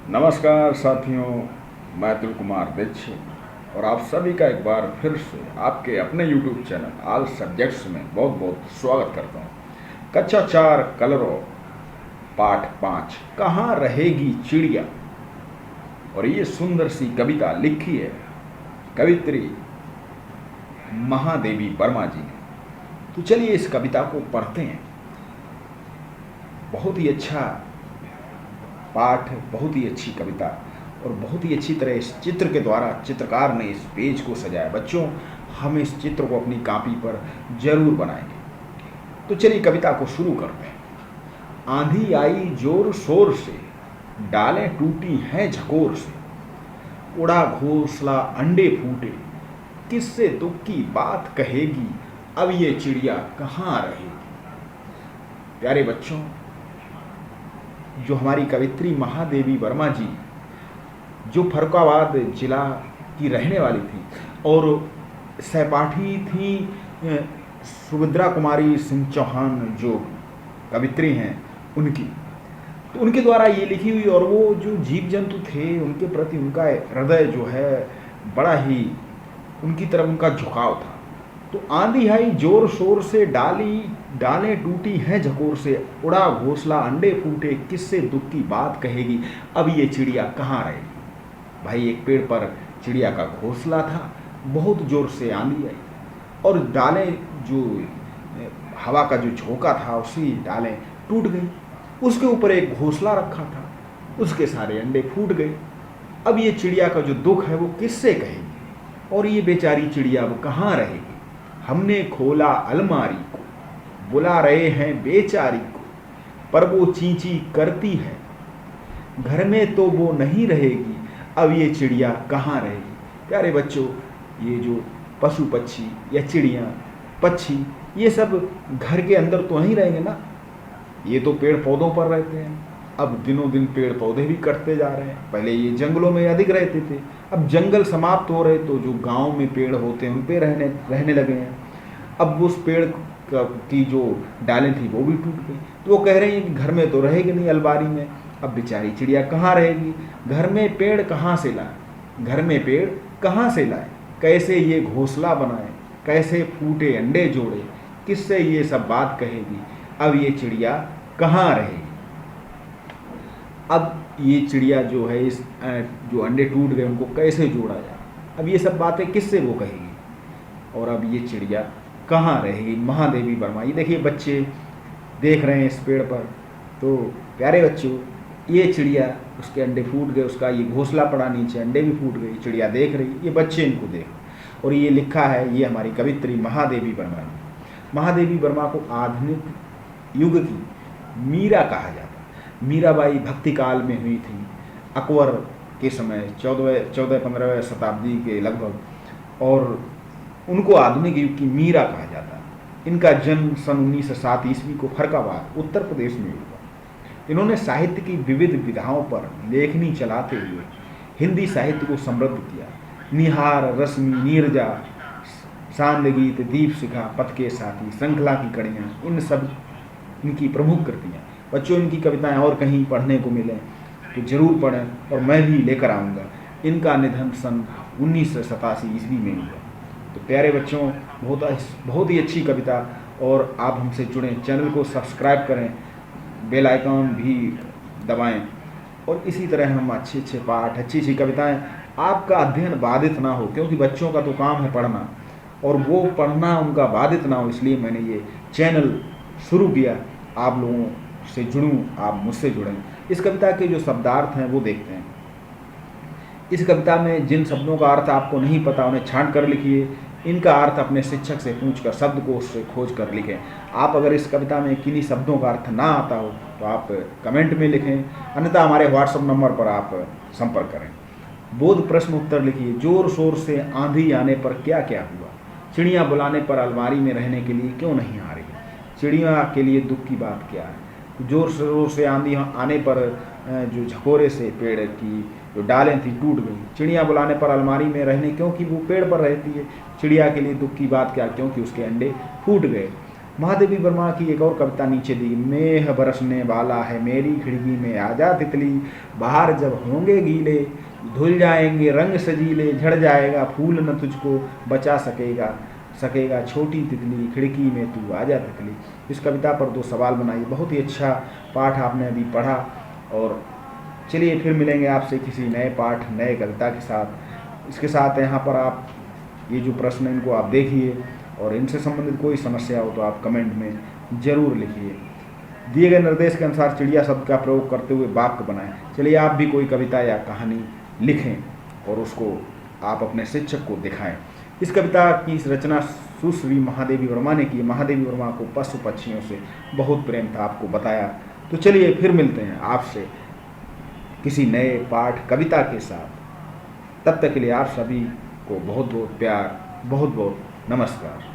नमस्कार साथियों, मैं अतुल कुमार दीक्षित और आप सभी का एक बार फिर से आपके अपने YouTube चैनल ऑल सब्जेक्ट्स में बहुत बहुत स्वागत करता हूँ। कक्षा 4 कलरव पाठ 5 कहाँ रहेगी चिड़िया। और ये सुंदर सी कविता लिखी है कवित्री महादेवी वर्मा जी ने। तो चलिए इस कविता को पढ़ते हैं। बहुत ही अच्छा पाठ, बहुत ही अच्छी कविता और बहुत ही अच्छी तरह इस चित्र के द्वारा चित्रकार ने इस पेज को सजाया। बच्चों, हम इस चित्र को अपनी कॉपी पर जरूर बनाएंगे। तो चलिए कविता को शुरू करते हैं। आंधी आई जोर शोर से, डालें टूटी हैं झकोर से, उड़ा घोंसला अंडे फूटे, किससे दुख की बात कहेगी, अब ये चिड़िया कहाँ रहेगी। प्यारे बच्चों, जो हमारी कवित्री महादेवी वर्मा जी जो फर्रुखाबाद जिला की रहने वाली थी और सहपाठी थी सुभद्रा कुमारी सिंह चौहान जो कवित्री हैं उनकी, तो उनके द्वारा ये लिखी हुई। और वो जो जीव जंतु थे उनके प्रति उनका हृदय जो है बड़ा ही उनकी तरफ उनका झुकाव था। तो आंधी आई जोर शोर से, डालें टूटी हैं झकोर से, उड़ा घोंसला अंडे फूटे, किससे दुख की बात कहेगी, अब ये चिड़िया कहाँ रहेगी। भाई, एक पेड़ पर चिड़िया का घोंसला था, बहुत जोर से आंधी आई और डालें जो हवा का जो झोंका था उसी डालें टूट गई। उसके ऊपर एक घोंसला रखा था, उसके सारे अंडे फूट गए। अब ये चिड़िया का जो दुख है वो किससे कहेगी और ये बेचारी चिड़िया वो कहाँ रहेगी। हमने खोला अलमारी को, बुला रहे हैं बेचारी को, पर वो चींची करती है, घर में तो वो नहीं रहेगी, अब ये चिड़िया कहाँ रहेगी। प्यारे बच्चों, ये जो पशु पक्षी या चिड़िया पक्षी ये सब घर के अंदर तो नहीं रहेंगे ना, ये तो पेड़ पौधों पर रहते हैं। अब दिनों दिन पेड़ पौधे भी कटते जा रहे हैं। पहले ये जंगलों में अधिक रहते थे, अब जंगल समाप्त हो रहे तो जो गांव में पेड़ होते हैं उन पे रहने लगे हैं। अब उस पेड़ की जो डालें थी वो भी टूट गई, तो वो कह रहे हैं कि घर में तो रहेगी नहीं अलमारी में, अब बेचारी चिड़िया कहाँ रहेगी। घर में पेड़ कहाँ से लाए, घर में पेड़ कहाँ से लाए, कैसे ये घोंसला बनाए, कैसे फूटे अंडे जोड़े, किससे ये सब बात कहेगी, अब ये चिड़िया कहाँ रहेगी। अब ये चिड़िया जो है इस जो अंडे टूट गए उनको कैसे जोड़ा जाए, अब ये सब बातें किससे वो कहेगी और अब ये चिड़िया कहाँ रहेगी। महादेवी वर्मा, ये देखिए बच्चे देख रहे हैं इस पेड़ पर। तो प्यारे बच्चों, ये चिड़िया उसके अंडे फूट गए, उसका ये घोंसला पड़ा नीचे, अंडे भी फूट गई, चिड़िया देख रही, ये बच्चे इनको देख। और ये लिखा है, ये हमारी कवित्री महादेवी वर्मा ने। महादेवी वर्मा को आधुनिक युग की मीरा कहा जाता है। मीराबाई भक्ति काल में हुई थी, अकबर के समय 14-15वीं शताब्दी के लगभग, और उनको आधुनिक युग की मीरा कहा जाता है। इनका जन्म सन 1907 ईस्वी को फर्रुखाबाद उत्तर प्रदेश में हुआ। इन्होंने साहित्य की विविध विधाओं पर लेखनी चलाते हुए हिंदी साहित्य को समृद्ध किया। निहार, रश्मि, नीरजा, सांद गीत, दीप शिखा, पथ के साथी, श्रृंखला की कड़ियाँ, इन सब इनकी प्रमुख कृतियाँ। बच्चों, इनकी कविताएं और कहीं पढ़ने को मिलें तो जरूर पढ़ें और मैं भी लेकर आऊँगा। इनका निधन सन 1987 ईस्वी में हुआ। तो प्यारे बच्चों, बहुत ही अच्छी कविता, और आप हमसे जुड़ें, चैनल को सब्सक्राइब करें, बेल आइकॉन भी दबाएं, और इसी तरह हम अच्छे अच्छे पाठ, अच्छी अच्छी कविताएं, आपका अध्ययन बाधित ना हो, क्योंकि बच्चों का तो काम है पढ़ना, और वो पढ़ना उनका बाधित ना हो, इसलिए मैंने ये चैनल शुरू किया। आप लोगों से जुड़ूं, आप मुझसे जुड़ें। इस कविता के जो शब्दार्थ हैं वो देखते हैं। इस कविता में जिन शब्दों का अर्थ आपको नहीं पता उन्हें छांट कर लिखिए। इनका अर्थ अपने शिक्षक से पूछकर, शब्दकोश से खोज कर लिखें। आप अगर इस कविता में किन्हीं शब्दों का अर्थ ना आता हो तो आप कमेंट में लिखें, अन्यथा हमारे व्हाट्सएप नंबर पर आप संपर्क करें। बोध प्रश्न उत्तर लिखिए। जोर शोर से आंधी आने पर क्या क्या हुआ, चिड़िया बुलाने पर अलमारी में रहने के लिए क्यों नहीं आ रही, चिड़िया के लिए दुख की बात क्या है। जोर शोर से आंधी आने पर जो झकोरे से पेड़ की जो डालें थी टूट गई, चिड़िया बुलाने पर अलमारी में रहने, क्योंकि वो पेड़ पर रहती है, चिड़िया के लिए दुख की बात क्या, क्योंकि उसके अंडे फूट गए। महादेवी वर्मा की एक और कविता नीचे दी, मेह बरसने वाला है मेरी खिड़की में, आजा तितली, बाहर जब होंगे गीले, धुल जाएंगे रंग सजीले, झड़ जाएगा फूल न तुझको बचा सकेगा छोटी तितली, खिड़की में तू आजा तितली। इस कविता पर 2 सवाल बनाइए। बहुत ही अच्छा पाठ आपने अभी पढ़ा, और चलिए फिर मिलेंगे आपसे किसी नए पाठ, नए कविता के साथ। इसके साथ यहाँ पर आप ये जो प्रश्न हैं इनको आप देखिए, और इनसे संबंधित कोई समस्या हो तो आप कमेंट में ज़रूर लिखिए। दिए गए निर्देश के अनुसार चिड़िया शब्द का प्रयोग करते हुए वाक्य बनाएं। चलिए आप भी कोई कविता या कहानी लिखें और उसको आप अपने शिक्षक को दिखाएं। इस कविता की रचना सुश्री महादेवी वर्मा ने की। महादेवी वर्मा को पशु पक्षियों से बहुत प्रेम था, आपको बताया। तो चलिए फिर मिलते हैं आपसे किसी नए पाठ कविता के साथ। तब तक के लिए आप सभी को बहुत बहुत प्यार, बहुत बहुत नमस्कार।